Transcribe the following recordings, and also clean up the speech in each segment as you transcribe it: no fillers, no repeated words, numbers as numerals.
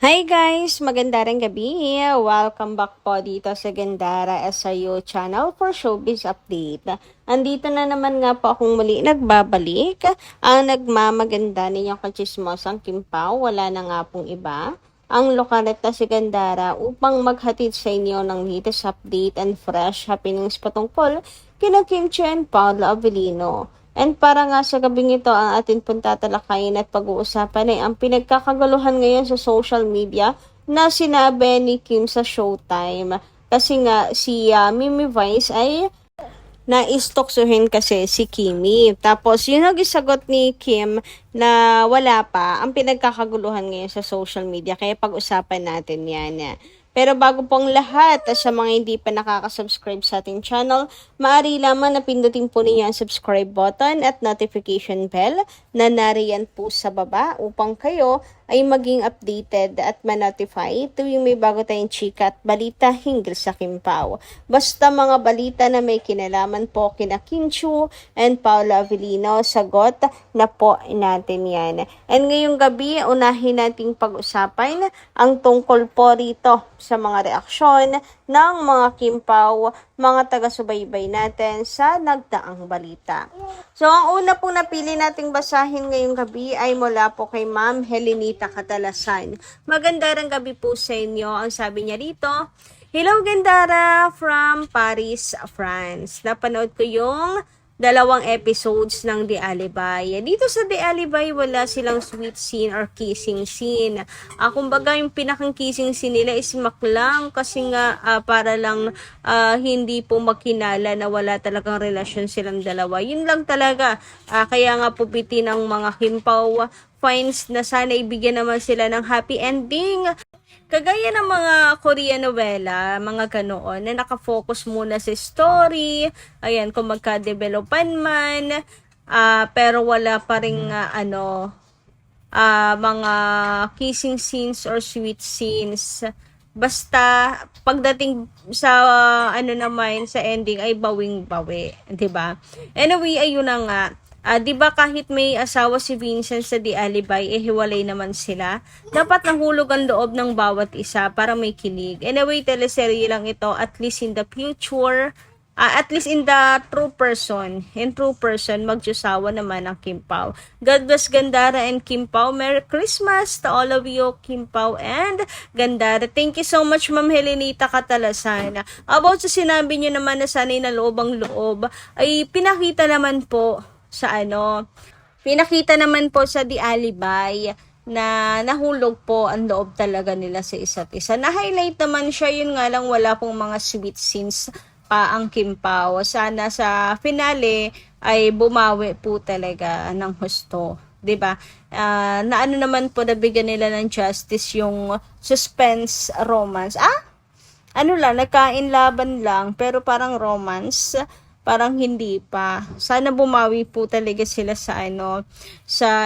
Hi guys! Magandang gabi! Welcome back po dito sa Gandara SRU channel for Showbiz Update. Andito na naman nga po akong muli nagbabalik. Ang nagmamaganda ninyong kachismosang Kimpaw, wala na nga pong iba. Ang lokaret na si Gandara upang maghatid sa inyo ng latest update and fresh happenings patungkol kina Kim Chiu and Paolo Avellino. And para nga sa gabing ito, ang atin pong tatalakayin at pag-uusapan ay ang pinagkakaguluhan ngayon sa social media na sinabi ni Kim sa Showtime. Kasi nga si Mimi Vice ay naistoksuhin kasi si Kimi. Tapos yung nagisagot ni Kim na wala pa, ang pinagkakaguluhan ngayon sa social media. Kaya pag-usapan natin yan. Pero bago pong lahat, sa mga hindi pa nakaka-subscribe sa ating channel, maaari lamang na pindutin po ninyo ang subscribe button at notification bell na nariyan po sa baba upang kayo ay maging updated at ma-notify tuwing may bago tayong chika at balita hinggil sa Kimpaw. Basta mga balita na may kinalaman po kina Kim Chiu and Paolo Avellino, sagot na po natin yan. And ngayong gabi, unahin nating pag-usapan ang tungkol po rito sa mga reaksyon ng mga Kimpaw, mga taga-subaybay natin sa nagdaang balita. So, ang una pong napili nating basahin ngayong gabi ay mula po kay Ma'am Helenita Catalasan. Magandang gabi po sa inyo. Ang sabi niya dito, "Hello Gandara from Paris, France. Napanood ko yung 2 episodes ng The Alibay. Dito sa The Alibay, wala silang sweet scene or kissing scene. Kumbaga, yung pinakang kissing scene nila is maklang kasi nga para lang hindi po makinala na wala talagang relasyon silang dalawa. Yun lang talaga. Kaya nga po piti ng mga Kimpaw fans na sana ibigyan naman sila ng happy ending. Kagaya ng mga Korean novela, mga ganoon, na nakafocus muna sa story, ayan, kung magka-developan man, pero wala pa rin mga kissing scenes or sweet scenes. Basta pagdating sa naman sa ending ay bawing-bawi, 'di ba? Anyway, ayun na nga. 'Di ba kahit may asawa si Vincent sa The Alibay, hiwalay naman sila. Dapat nahulog ang loob ng bawat isa para may kilig. Anyway, teleserye lang ito, at least in the future, at least in the true person, magjusawa naman ang Kimpaw. God bless Gandara and Kimpaw. Merry Christmas to all of you, Kimpaw and Gandara. Thank you so much, Ma'am Helenita Catalasan. About sa sinabi niyo naman na sanay na loob ang loob, ay pinakita naman po sa The Alibay na nahulog po ang loob talaga nila sa isa't isa. Na-highlight naman siya, yun nga lang wala pong mga sweet scenes pa ang Kimpaw. Sana sa finale ay bumawi po talaga ng husto. 'Di ba? Na ano naman po, nabigyan nila ng justice yung suspense romance. Nagkain laban lang pero parang romance. Parang hindi pa. Sana bumawi po talaga sila sa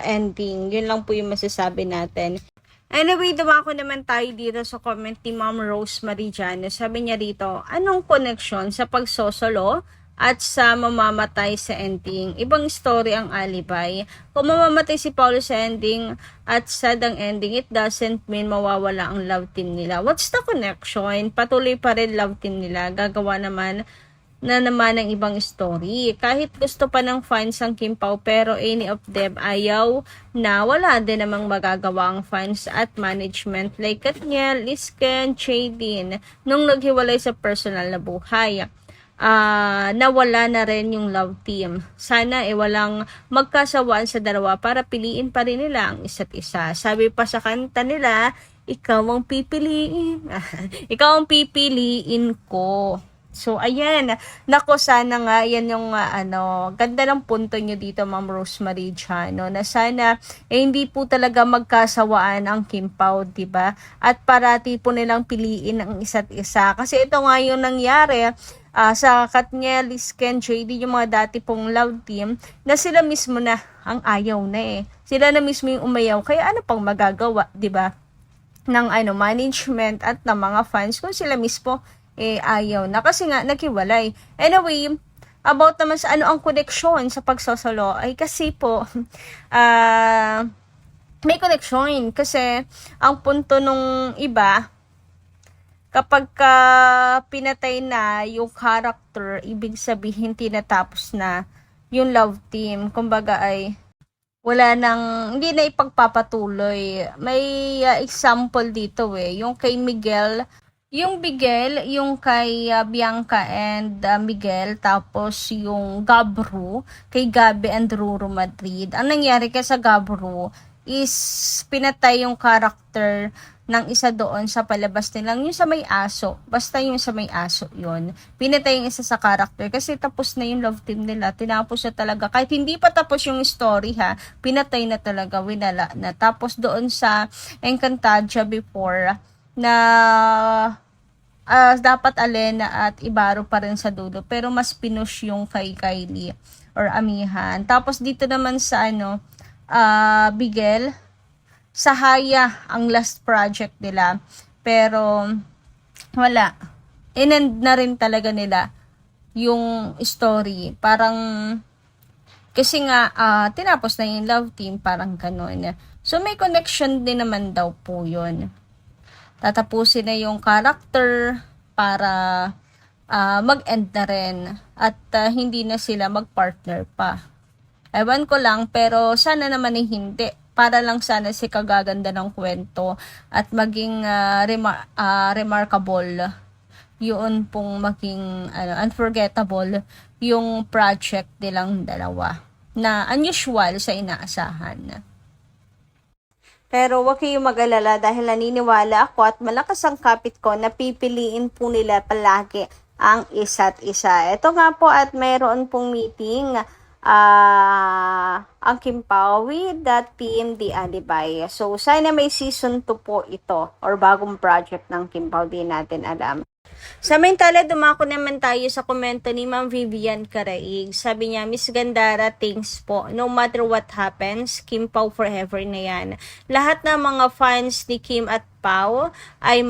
ending. Yun lang po yung masasabi natin. Anyway, dumako naman tayo dito sa comment ni Ma'am Rosemary Jano. Sabi niya dito, anong connection sa pagsosolo at sa mamamatay sa ending? Ibang story ang Alibay. Kung mamamatay si Paolo sa ending at sad ang ending, it doesn't mean mawawala ang love team nila. What's the connection? Patuloy pa rin love team nila. Gagawa naman ng ibang story. Kahit gusto pa ng fans ang Kimpaw, pero any of them ayaw na, wala din namang magagawa ang fans at management like Katniel, Isken, Chadin nung naghiwalay sa personal na buhay. Nawala na rin yung love team. Sana walang magkasawaan sa dalawa para piliin pa rin nila ang isa't isa. Sabi pa sa kanta nila, ikaw ang pipiliin. Ikaw ang pipiliin ko. So, ayan. Nako, sana nga, yan yung, ganda ng punto nyo dito, Ma'am Rosemary Jano, na sana, hindi po talaga magkasawaan ang Kimpaw, diba? At parati po nilang piliin ang isa't isa. Kasi ito nga yung nangyari, sa Katniel, Isken, JD, yung mga dati pong love team, na sila mismo na ang ayaw na Sila na mismo yung umayaw. Kaya ano pang magagawa, diba? Ng management at ng mga fans kung sila mismo ayaw na kasi nga naghiwalay. Anyway, about naman sa ang koneksyon sa pagsosolo ay kasi po may connection. Kasi, ang punto nung iba, kapag pinatay na yung character, ibig sabihin tinatapos na yung love team. Kumbaga ay wala nang, hindi na ipagpapatuloy. May example dito yung kay Miguel, yung kay Bianca and Miguel, tapos yung Gabru, kay Gabi and Ruru Madrid. Ang nangyari kay sa Gabru is pinatay yung character ng isa doon sa palabas nilang, yung sa may aso. Basta yung sa may aso yun. Pinatay yung isa sa character kasi tapos na yung love team nila. Tinapos na talaga. Kahit hindi pa tapos yung story pinatay na talaga, winala na. Tapos doon sa Encantadia before, na dapat Alena at Ibaro pa rin sa dulo, pero mas pinush yung kay Kylie or Amihan. Tapos dito naman sa Bigel, sa Haya ang last project nila, pero wala, inend na rin talaga nila yung story, parang kasi nga tinapos na yung love team, parang ganun. So may connection din naman daw po yun. Tatapusin na yung character para mag-end na rin at hindi na sila mag-partner pa. Ewan ko lang, pero sana naman hindi. Para lang sana si kagaganda ng kwento at maging remarkable. Yun pong maging unforgettable yung project nilang dalawa na unusual sa inaasahan. Pero wag kayong mag-alala dahil naniniwala ako at malakas ang kapit ko na pipiliin po nila palagi ang isa't isa. Ito nga po at mayroon pong meeting ang Kim Pao with the team The Alibay. So, sana may season 2 po ito or bagong project ng Kim Pao, di natin alam. Samantala, dumako naman tayo sa komento ni Ma'am Vivian Caraig. Sabi niya, Miss Gandara, thanks po. No matter what happens, Kim Pao forever na yan. Lahat ng mga fans ni Kim at Pao ay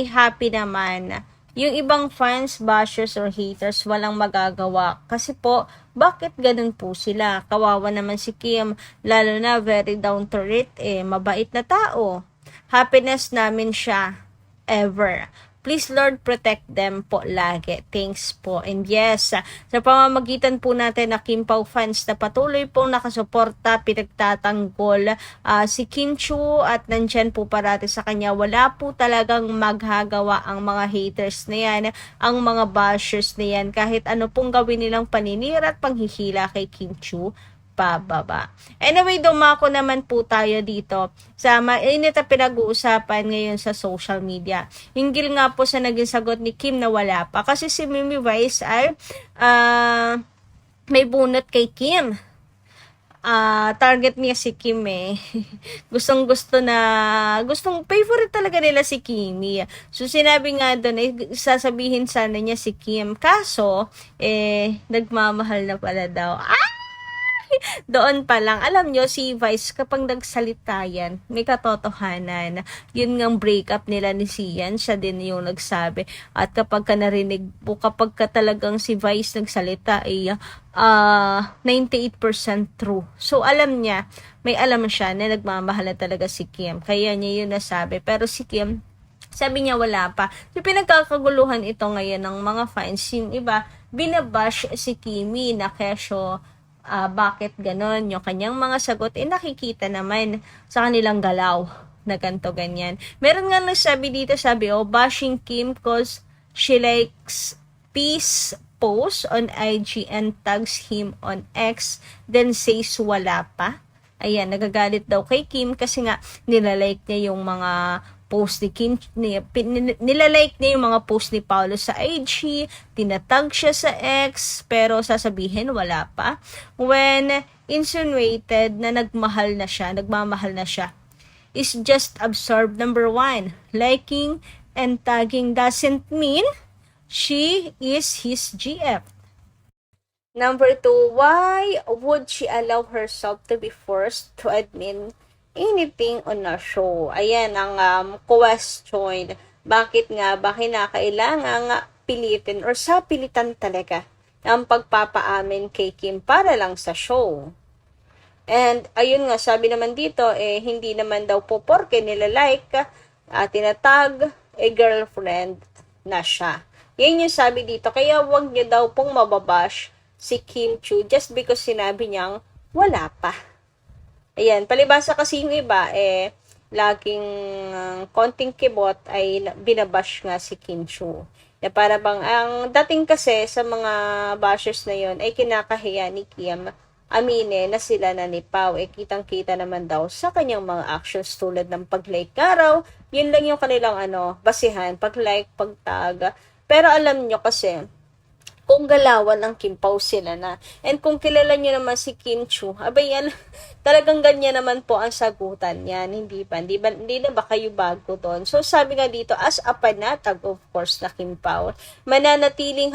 happy naman. Yung ibang fans, bashers or haters, walang magagawa. Kasi po, bakit ganun po sila? Kawawa naman si Kim, lalo na very down to earth, mabait na tao. Happiness namin siya, ever. Please Lord, protect them po lagi. Thanks po. And yes, sa pamamagitan po natin na Kim Pao fans na patuloy pong nakasuporta, pinagtatanggol si Kim Chu at nandyan po parati sa kanya. Wala po talagang maghagawa ang mga haters na yan, ang mga bashers na yan. Kahit ano pong gawin nilang paninira at panghihila kay Kim Chu, pababa. Anyway, dumako naman po tayo dito sa mainit na pinag-uusapan ngayon sa social media. Hinggil nga po sa naging sagot ni Kim na wala pa. Kasi si Mimi Vice ay may bunot kay Kim. Target niya si Kim gustong favorite talaga nila si Kimi. So sinabi nga doon sasabihin sana niya si Kim, kaso nagmamahal na pala daw. Doon pa lang, alam nyo, si Vice, kapag nagsalita yan, may katotohanan. Yun ngang breakup nila ni Sian, siya din yung nagsabi. At kapag ka narinig po, kapag ka talagang si Vice nagsalita, 98% true. So, alam niya, may alam siya na nagmamahal na talaga si Kim. Kaya niya yun nasabi. Pero si Kim, sabi niya wala pa. So, pinagkakaguluhan ito ngayon ng mga fans. Yung iba, binabash si Kimi na kesyo, bakit ganon, yung kanyang mga sagot nakikita naman sa kanilang galaw na ganto ganyan. Meron nga nagsabi dito, sabi bashing Kim cause she likes peace post on IG and tags him on X, then says wala pa. Ayan, nagagalit daw kay Kim kasi nga nilalike niya yung mga post ni Kim, nilalike niya yung mga post ni Paolo sa IG, tinatag siya sa X, pero sasabihin wala pa. When insinuated na nagmamahal na siya, is just absurd. Number 1, liking and tagging doesn't mean she is his GF. Number 2, why would she allow herself to be forced to admit anything on a show? Ayan ang question. Bakit nga ba kinakailangan pilitin or sapilitan talaga ang pagpapaamin kay Kim para lang sa show? And ayun nga, sabi naman dito, hindi naman daw po porke nilalike, tinatag, girlfriend na siya. Yan yung sabi dito. Kaya wag niyo daw pong mababash si Kim Chu just because sinabi niyang wala pa. Ayan, palibasa kasi yung iba, laging konting kibot ay binabash nga si Kim Chu. Na para bang, ang dating kasi sa mga bashers na yon ay kinakahiya ni Kim amine na sila na ni Pao. Kitang-kita naman daw sa kanyang mga actions tulad ng pag-like araw. Yun lang yung kanilang basihan, pag-like, pag-tag. Pero alam nyo kasi, kung galawan ng Kim Pao sila na. And kung kilala nyo naman si Kim Chu, abay yan, talagang ganyan naman po ang sagutan yan. Hindi na ba kayo bago doon? So sabi nga dito, as a panatag of course na Kim Pao, mananatiling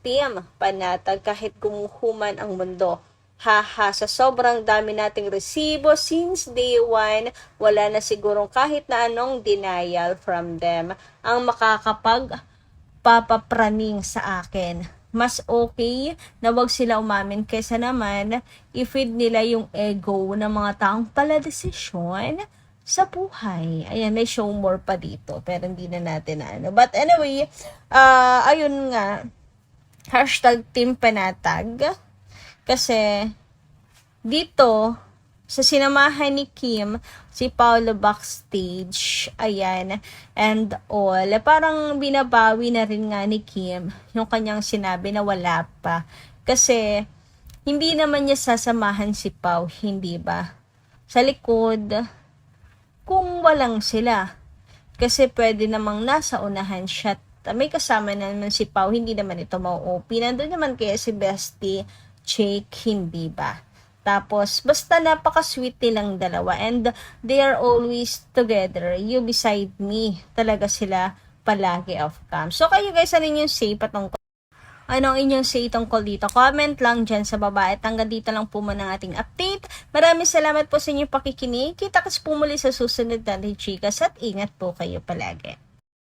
#team panatag kahit gumuhuman ang mundo. Haha, sa sobrang dami nating resibo since day 1, wala na sigurong kahit na anong denial from them ang papapraning sa akin. Mas okay na wag sila umamin kaysa naman i-feed nila yung ego ng mga taong pala desisyon sa buhay. Ayan, may show more pa dito pero hindi na natin But anyway, ayun nga, #team panatag. Kasi, dito, sa sinamahan ni Kim, si Paolo backstage, ayan, and all, parang binabawi na rin nga ni Kim yung kanyang sinabi na wala pa. Kasi, hindi naman niya sasamahan si Pao, hindi ba? Sa likod, kung walang sila. Kasi pwede namang nasa unahan siya. May kasama naman si Pao, hindi naman ito mau-OP. Nandun naman kaya si Bestie, Jake, hindi ba? Tapos, basta napaka-sweet nilang dalawa and they are always together. You beside me. Talaga sila palagi off cam. So, kayo guys, ano yung say patungkol? Ano ang inyong say tungkol dito? Comment lang dyan sa baba. At hanggang dito lang po muna ang ating update. Maraming salamat po sa inyong pakikinig. Kita kasi po muli sa susunod na Chikas at ingat po kayo palagi.